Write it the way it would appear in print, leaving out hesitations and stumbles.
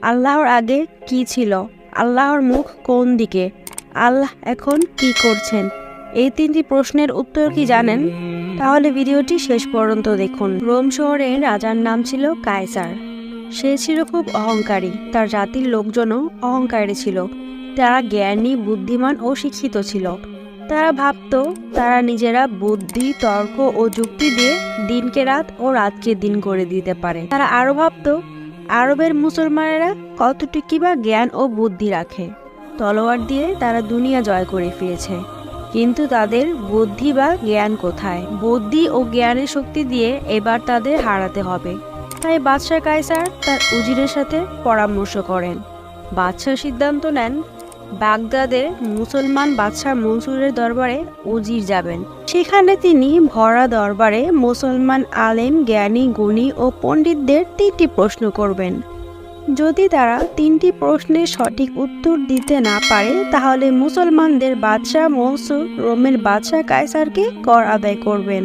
আল্লাহর আগে কি ছিল? আল্লাহর মুখ কোন দিকে? আল্লাহ এখন কি করছেন? এই 3টি প্রশ্নের উত্তর কি জানেন? তাহলে ভিডিওটি শেষ পর্যন্ত দেখুন। রোম শহরের রাজার নাম ছিল কায়সার। সে ছিল খুব অহংকারী। তার জাতির লোকজনও অহংকারী ছিল। তারা জ্ঞানী, বুদ্ধিমান ও শিক্ষিত ছিল। তারা ভাবত তারা নিজেরা বুদ্ধি, তর্ক ও যুক্তি দিয়ে দিনকে রাত ও রাতকে দিন করে দিতে পারে। তারা আরো ভাবত আরবের মুসলমানেরা কতটুকু বা জ্ঞান ও বুদ্ধি রাখে। তলোয়ার দিয়ে তারা দুনিয়া জয় করে ফিরেছে, কিন্তু তাদের বুদ্ধি বা জ্ঞান কোথায়? বুদ্ধি ও জ্ঞানের শক্তি দিয়ে এবার তাদের হারাতে হবে। তাই বাদশাহ কায়সার তার উজিরের সাথে পরামর্শ করেন। বাদশাহ সিদ্ধান্ত নেন বাগদাদের মুসলমান বাদশাহ মনসুরের দরবারে উজির যাবেন। সেখানে তিনি ভরা দরবারে মুসলমান আলেম, জ্ঞানী, গুণী ও পণ্ডিতদের 3টি প্রশ্ন করবেন। যদি তারা 3টি প্রশ্নের সঠিক উত্তর দিতে না পারে, তাহলে মুসলমানদের বাদশাহ মনসুর রোমের বাদশাহ কায়সারকে কর আদায় করবেন।